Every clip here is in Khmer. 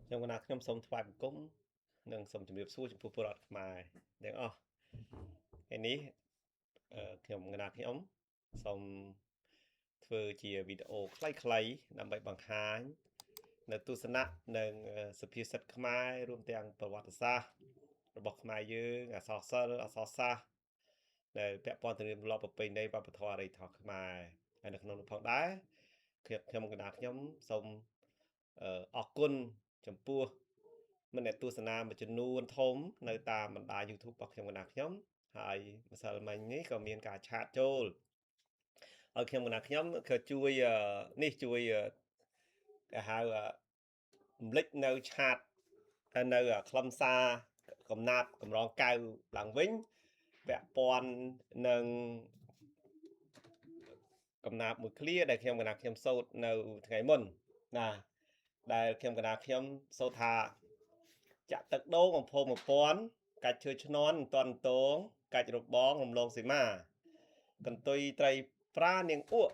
trong cái nào nhóm sống thoại cũng nâng sống chuẩn bị xua trong phụ lọt mà để cái ní nhóm cái nào nhóm sống thưa chỉ video clay nằm bậy bằng hai nâng tu sân nạ nâng sự phía sật khmai rùm tiền bảo vật xa bọc khmai dư sọ xa để bẹp bọn từ lọ bọc bình đây và bọc thọ đây thọ khmai hay được nông phong đá nhóm cái nào nhóm sống ở quân chấm pua mình để tu sanh mà chừng nuôn thốn nơi ta mình đài YouTube bọc trong cái nạc nhóm hay mà mình nghĩ có miền cả chat trôi ở trong cái nạc nhóm cứ chui ní chui cái hai lịch nơi chat nơi khâm xa cầm nạp cầm rong cao làng vĩnh vẽ pon nâng cầm nạp một clear để trong cái nạc nhóm sâu nơi ngày môn nè đây trong cái nạc nhóm sâu thà chặt tật đô một phô một pón cách chơi cho non toàn tố cách rụt bó ngầm lông xí mà cần tôi trai pra niềng ua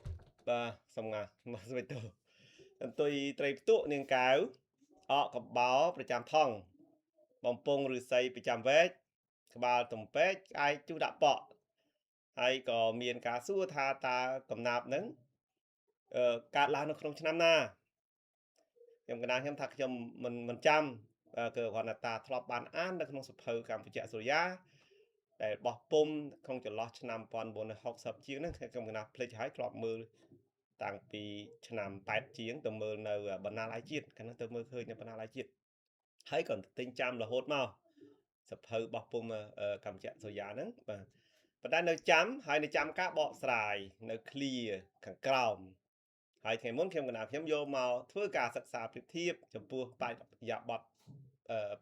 và xong ngà mà rồi từ cần tôi trai tụ niềng cáo họ có báo phải chạm thong bóng pông rồi xây phải chạm vết bà tổng vết ai chú đã bỏ ai có miền cá xua tha ta cầm nạp nứng cả là nó không năm na trong cái này em thật cho mình chăm cờ hoặc là ta thọ bàn án được không sụp hư cảm phải chạy rồi giá để bỏ pum không cho lót năm còn bốn học sập chiến nữa trong cái nào play trái cọp mưa tàng vì năm bát chiến từ mưa nơi bần na lái chiết cái nó từ mưa khơi như bần na lái chiết thấy còn tinh trăm là hốt mau sập hư bỏ pum cảm chạy rồi giá nữa và đang nơi chấm hay nơi chấm các bọ xài nơi clear càng caoហើយថ្ងៃមុនខ្ញុំកណាខ្ញុំយកមកធ្វើការសិក្សាប្រៀបធៀបចំពោះបរិយាបទ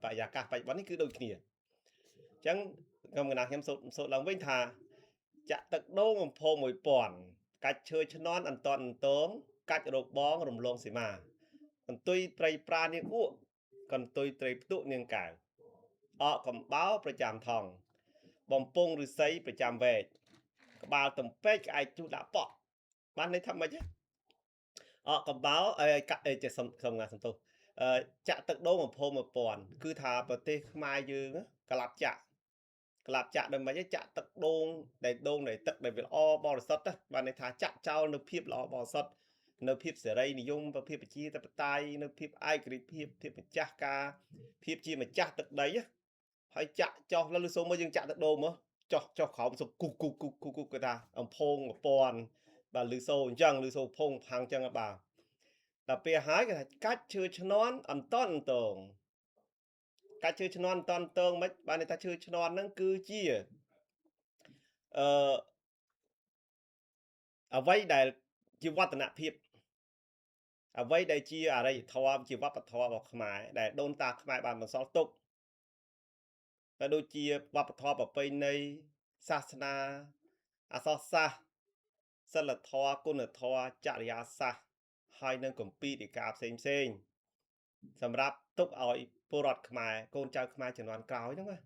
បរិយាកាសបច្ចុប្បន្ននេះគឺដូចគ្នាអញ្ចឹងខ្ញុំកណាខ្ញុំសូត្រឡើងវិញថាចាក់ទឹកដូងបំផុស1000កាច់ឈើឆ្នន់អន្ទាន់អន្ទងកាច់រោគបងរំលងសីមាកន្ទុយត្រីប្រានាងអួកកន្ទុយត្រីផ្ទុកនាងកៅអកកំបោប្រចាំថងបំពង់ឫស្សីប្រចាំវែកក្បាលទំពេកក្អែកជុះដាក់ប៉ក់បានន័យថាម៉េចទេកំបោកាក់ចេះសំងាសំទោសចាក់ទឹកដូងបំផុស1000គឺថាប្រទេសខ្មែរយើងក្លាប់ចាក់ដល់មិនចាក់ទឹកដូងដែលទឹកដែលវាល្អបរិសុទ្ធបានន័យថាចាក់ចោលនៅភាពល្អបរិសុទ្ធនៅភាពសេរីនិយមភាពប្រជាធិបតេយ្យនៅភាពឯករាជ្យភាពម្ចាស់ការភាពជាម្ចាស់ទឹកដីហើយចាក់ចោះលើសូមមើលយើងចាក់ទឹកដូងមកចោះក្រោមសុគូគឺថាអំភង1000បាទលឺសូអញ្ចឹងលឺសូភងផាំងអញ្ចឹងបាទដល់ពេលហើយគេថាកាច់ឈើឆ្នន់អន្ទាន់អន្ទងកាច់ឈើឆ្នន់អន្ទាន់អន្ទងមិនបានន័យថាឈើឆ្នន់ហ្នឹងគឺជាអឺអ្វីដែលជាវឌ្ឍនភាពអ្វីដែលជាអរិយធម៌ជាវប្បធម៌របស់ខ្មែរដែលដូនតាខ្មែរបានបន្សល់ទុកតែដូចជាវប្បធម៌ប្រពៃណីសាសនាអក្សរសាស្ត្រសិលធម៌គុណធម៌ចរិយាសាស្ត្រហើយនឹងគម្ពីរដីកាផ្សេងសម្រាប់ទុកឲ្យពលរដ្ឋខ្មែរកូនចៅខ្មែរជំនាន់ក្រោយហ្នឹងណា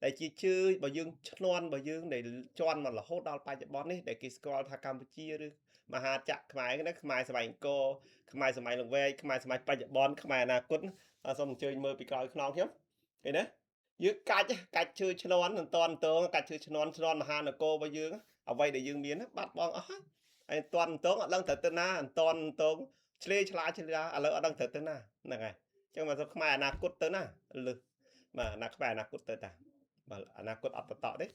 ដែលជាជឿបើយើងឈ្នន់បើយើងដែលជន់មករហូតដល់បច្ចុប្បន្ននេះដែលគេស្គាល់ថាកម្ពុជាឬមហាចក្រខ្មែរណាខ្មែរសម័យអង្គរខ្មែរសម័យលង្វែកខ្មែរសម័យបច្ចុប្បន្នខ្មែរអនាគតសូមអញ្ជើញមើលពីក្រោយខ្នងខ្ញុំឃើញទេយើងកាច់ឈើឆ្នន់អន្ទាន់តងកាច់ឈើឆ្នន់មហានគររបស់យើងអ្វីដែលយើងមានបាត់បង់អស់ហើយអន្ទាន់តងអត់ដឹងត្រូវទៅណាអន្ទាន់តងឆ្លេឆ្លាឥឡូវអត់ដឹងត្រូវទៅណាហ្នឹងហើយអញ្ចឹងមកសុខខ្មែរអនាគតទៅណាលឺបាទខ្មែរអនាគតទៅតាបាទអនាគតអត់បតទេ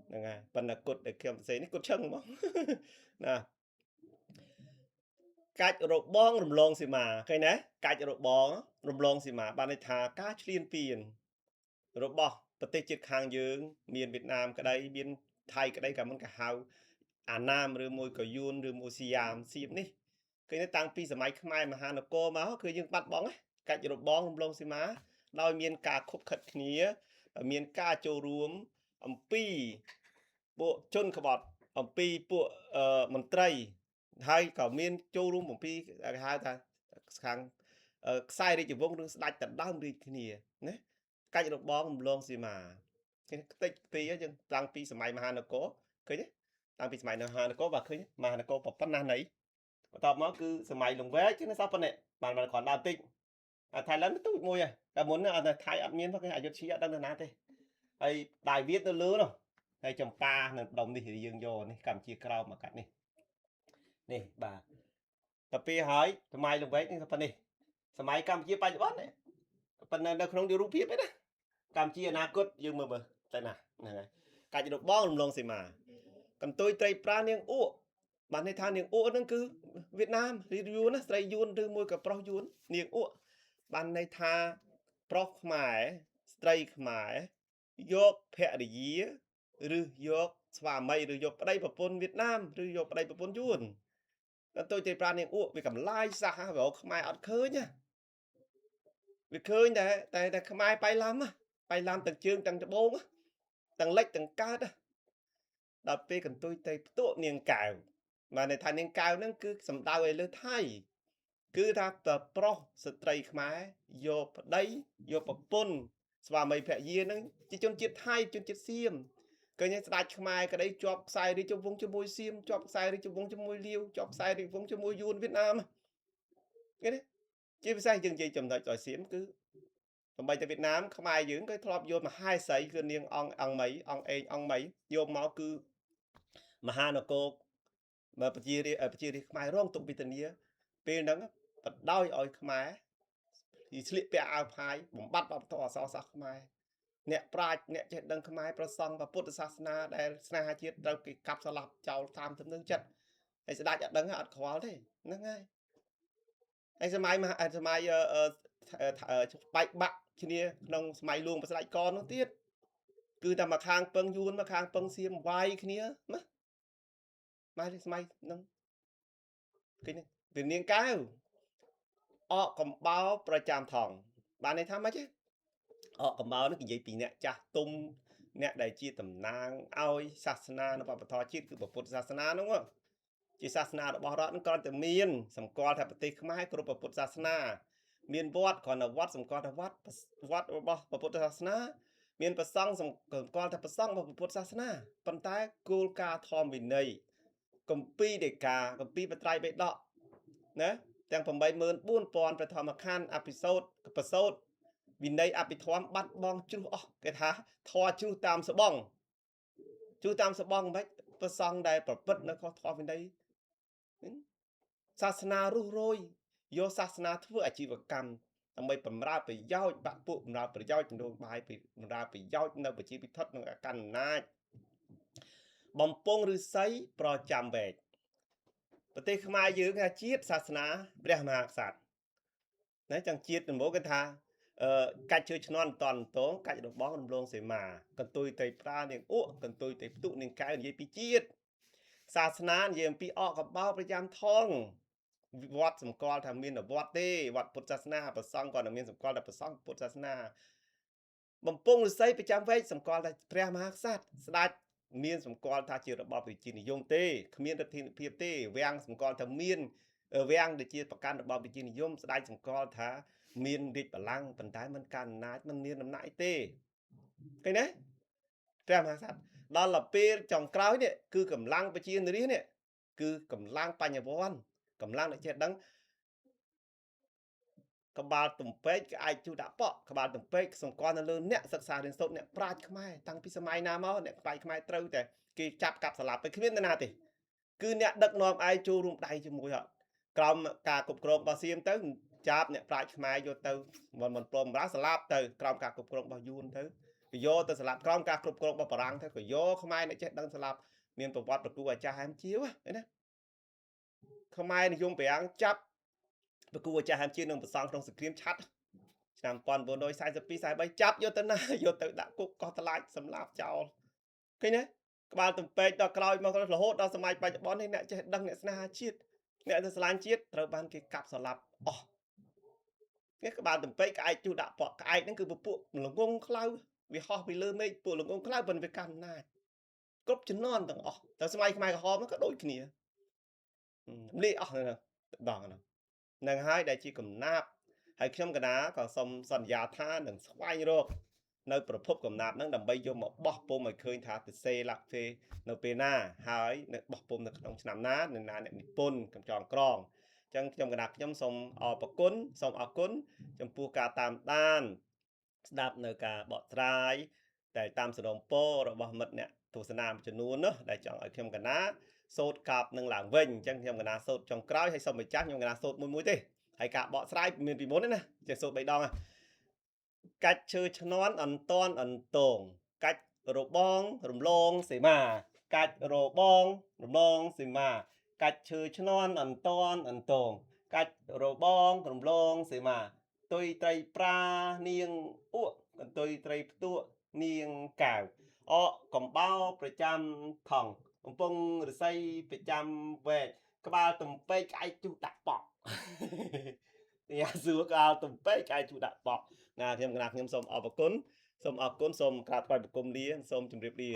ហ្នឹងហើយប៉ុន្តែគុតដែលខ្ញុំសរសេរនេះគុតឈឹងហ្មងណាកាច់របងរំលងសីមាឃើញណាកាច់របងរំលងសីមាបានន័យថាការឈ្លានពានរបស់ប្រទេសជិតខាងយើងមានវៀតណាមក្តីមានថៃក្តីក៏មិនក៏ហៅអាណាមឬមួយក៏យួនឬមួយស៊ីយ៉ាមសៀមនេះឃើញតាំងពីសម័យខ្មែរមហានគរមកគឺយើងបាត់បង់កាច់របងរំលងសីមាដោយមានការខុបខិតគ្នាមានការចូលរួមអំពីពួកជនក្បត់អំពីពួកមន្ត្រីហើយក៏មានចូលរួមអំពីគេហៅថាខាងខ្សែរាជវង្សឬស្ដេចដណ្ដើមរាជគ្នាណាកាច់របងរំលងសីមាគេតិចពីយើងតាំងពីសម័យមហានគរឃើញទេតាំងពីសម័យមហានគរបាទឃើញមហានគរប៉ុណ្ណាណីបន្ទាប់មកគឺសម័យលង្វែកគឺនៅសោះប៉ុណ្ណេះបានគ្រាន់ដើមតិច ថៃឡង់ទូចមួយតែមុនថៃអត់មានទេអយុធយាអត់ដឹងទៅណាទេហើយដាយវៀតទៅលើនោះហើយចម្ប៉ានៅដុំនេះយើងយកនេះកម្ពុជាក្រោមមកកាត់នេះបាទតែពេលហើយសម័យល្វែកនេះប៉ុណ្នេះសម័យកម្ពុជាបច្ចុប្បន្នប៉ុន្តែនៅក្នុងរូបភាពឯណាកម្ពុជាអនាគតយើងមើលតែណាហ្នឹងហើយកាច់របស់បងរំលងសីមាកន្ទុយត្រីប្រានាងអ៊ូបានន័យថានាងអ៊ូហ្នឹងគឺវៀតណាមឬយួនណាស្រីយួនឬមួយក៏ប្រុសយួននាងអ៊ូបានន័យថាប្រុសខ្មែរស្ត្រីខ្មែរយកភរិយាឬយកស្វាមីឬយកប្តីប្រពន្ធវៀតណាមឬយកប្តីប្រពន្ធយួនកន្ទុយត្រីប្រានាងអ៊ូវាកម្លាយសះវាខ្មែរអត់ឃើញណាវាឃើញតែខ្មែរបៃឡំទាំងជើងទាំងច្បងទាំងលិចទាំងកើតដល់ពេលកន្ទុយត្រីផ្ទក់នាងកែវបានន័យថានាងកែវហ្នឹងគឺសំដៅឲ្យលើថៃគឺថាប្រុសស្ត្រីខ្មែរយកប្តីយកប្រពន្ធស្វាមីភរិយាហ្នឹងជាជនជាតិថៃជនជាតិសៀមឃើញស្ដេចខ្មែរក្តីជាប់ខ្សែរាជវង្សជាមួយសៀមជាប់ខ្សែរាជវង្សជាមួយលាវជាប់ខ្សែរាជវង្សជាមួយយួនវៀតណាមឃើញទេជាពិសេសយើងនិយាយចំណុចឲ្យសៀមគឺដើម្បីតែវៀតណាមខ្មែរយើងក៏ធ្លាប់យកមហេសីគឺនាងអង្គមីអង្គអេងអង្គមីយកមកគឺមហានគរប្រជារាស្ត្រខ្មែររងទុកវេទនាពេលហ្នឹងបដោយឲ្យខ្មែរស្លៀកពាក់អាវផាយបំបត្តិវប្បធម៌អក្សរសាស្ត្រខ្មែរអ្នកប្រាជ្ញអ្នកចេះដឹងខ្មែរប្រសង់ពុទ្ធសាសនាដែលស្នេហាជាតិត្រូវគេកាប់ស្លាប់ចោលតាមទំនឹងចិត្តហើយស្ដេចអត់ដឹងអត់ខ្វល់ទេហ្នឹងហើយហើយសម័យបែកបាក់គ្នាក្នុងសម័យលួងប្រស្ដេចកនោះទៀតគឺតែមកខាងពឹងយួនមកខាងពឹងសៀមវាយគ្នាណាម៉ែសម័យហ្នឹងឃើញវានាងកែវអកកំបោរប្រចាំថងបានន័យថាម៉េចទេអកកំបោរនេះនិយាយពីអ្នកចាស់ទុំអ្នកដែលជាតំណាងឲ្យសាសនានិងវប្បធម៌ជាតិគឺពុទ្ធសាសនាហ្នឹងជាសាសនារបស់រដ្ឋនឹងគ្រាន់តែមានសម្គាល់ថាប្រទេសខ្មែរគ្រប់ពុទ្ធសាសនាមានវត្តគ្រាន់តែវត្តសម្គាល់ថាវត្តរបស់ពុទ្ធសាសនាមានប្រសង់សម្គាល់ថាប្រសង់របស់ពុទ្ធសាសនាប៉ុន្តែគោលការណ៍ធម្មវិន័យគម្ពីរដីកាគម្ពីរបត្រៃបិដកណាទាំង84000ព្រះធម្មខណ្ឌអភិសូតប្រសូតវិន័យអភិធម្មបាត់បង់ជ្រុះអស់គេថាធរជ្រុះតាមស្បងមិនប្រសង់ដែលប្រព្រឹត្តនៅខុសធម៌វិន័យសាសនារុះរយយកសាសនាធ្វើអាជីវកម្មដើម្បីបំរើប្រយោជន៍បាក់ពួកបំរើប្រយោជន៍ជំនួសបាយបំរើប្រយោជន៍នៅប្រជាពិធដ្ឋនិងអកណ្ដាលអំណាចបំពង់ឫស្សីប្រចាំវែកប្រទេសខ្មែរយើងថាជាតិសាសនាព្រះមហាក្សត្រណាចឹងជាតិដំបូងគេថាកាច់ជើឈ្នន់តន់តងកាច់របស់រំលងសីមាកន្ទុយត្រីប្រានាងអ៊ក់កន្ទុយត្រីផ្ទុកនាងកែវនិយាយពីជាតិសាសនានិយាយអំពីអកបោប្រចាំថងវត្តសម្គាល់ថាមានវត្តទេវត្តពុទ្ធសាសនាប្រសង់ក៏មានសម្គាល់ថាប្រសង់ពុទ្ធសាសនាបំពង់ឫស្សីប្រចាំវែកសម្គាល់ថាព្រះមហាក្សត្រស្ដេចមានសម្គាល់ថាជារបបប្រជានិយមទេគ្មានរដ្ឋាភិបាលទេវាំងសម្គាល់ថាមានវាំងដែលជាប្រកាន់របបប្រជានិយមស្ដេចសម្គាល់ថាមានរាជបល្ល័ង្កប៉ុន្តែមិនកាន់អំណាចមិនមានដំណាក់អីទេឃើញទេព្រះមហាក្សត្រដល់ពេលចុងក្រោយនេះគឺកម្លាំងប្រជានារីនេះគឺកម្លាំងបញ្ញវន្តកម្លាំងដែលចេះដឹងក្បាលទំពេកក្អែកជូដាក់ប៉ក្បាលទំពេកសម្គាល់នៅលើអ្នកសិក្សារៀនសូត្រអ្នកប្រាជ្ញខ្មែរតាំងពីសម័យណាមកអ្នកប្រាជ្ញខ្មែរត្រូវតែគេចាប់កាប់ស្លាប់ទៅគ្មាននរណាទេគឺអ្នកដឹកនាំឯងចូលរួមដៃជាមួយអត់ក្រោមការគ្រប់គ្រងរបស់សៀមទៅចាប់អ្នកប្រាជ្ញខ្មែរយកទៅមិនព្រមបម្រើស្លាប់ទៅក្រោមការគ្រប់គ្រងរបស់យួនទៅយកទៅស្លាប់ក្រោមការគ្រប់គ្រងរបស់បារាំងទៅក៏យកខ្មែរអ្នកចេះដឹងស្លាប់មានប្រវត្តិប្រគួរអាចារ្យហែមជាវណាខ្មែរនិយមប្រាំងចាប់ប្រគួរអាចារ្យហែមជានឹងប្រសង់ក្នុងសង្គ្រាមឆាត់ឆ្នាំ1942 43ចាប់យកទៅណាយកទៅដាក់គុកកោះតឡាចសម្លាប់ចោលឃើញទេក្បាលទំពេកដល់ក្រោយមករហូតដល់សម័យបច្ចុប្បន្ននេះអ្នកចេះដឹងអ្នកស្នេហាជាតិអ្នកទៅស្រឡាញ់ជាតិត្រូវបានគេកាប់ស្លាប់អស់នេះក្បាលទំពេកក្អែកជូដាក់ប៉ក្អែកហ្នឹងគឺពពួកល្ងងខ្លៅវាហោះពីលើមេឃពួកល្ងងខ្លៅប៉ុន្តែវាកាន់អំណាចគ្រប់ជំនាន់ទាំងអស់តែសម័យខ្មែរក្រហមក៏ដូចគ្នាម្លីអស់ហ្នឹងដល់ហ្នឹងហើយដែលជាកំណាព្យហើយខ្ញុំកណាក៏សូមសន្យាថានឹងស្វែងរកនៅប្រភពកំណាព្យហ្នឹងដើម្បីយកមកបោះពុំឲ្យឃើញថាទសេលាក់ទេនៅពេលណាហើយនៅបោះពុំនៅក្នុងឆ្នាំណានឹងណាអ្នកនិពន្ធកំចងក្រង ចឹងខ្ញុំកណាខ្ញុំសូមអរគុណសូមអរគុណចំពោះការតាមដានស្ដាប់នៅការបកស្រាយតែតាមសំណូមពររបស់មិត្តអ្នកទស្សនាមួយចំនួននោះដែលចង់ឲ្យខ្ញុំកណាសូត្រកាប់នឹងឡើងវិញអញ្ចឹងខ្ញុំកណាសូត្រចុងក្រោយហើយសូមម្ចាស់ខ្ញុំកណាសូត្រមួយទេហើយការបកស្រាយមានពីមុនទេណាចេះសូត្រ3ដងកាច់ឈើឈ្នន់អន្ទាន់អន្ទងកាច់របងរំលងសីមាកាច់របងរំលងសីមាកាច់ឈើឈ្នន់អន្ទាន់អន្ទងកាច់របងរំលងសីមាទុយត្រីប្រានាងអួកកន្ទុយត្រីផ្ទក់នាងកៅអកកំបោរប្រចាំថងកំពង់រស័យប្រចាំវែកក្បាលទំពេកក្អែកជុះដាក់ប៉ក់យ៉ាសួរក្បាលទំពេកក្អែកជុះដាក់ប៉ក់ណាខ្ញុំសូមអរគុណសូមក្រាបថ្វាយបង្គំលាសូមជម្រាបលា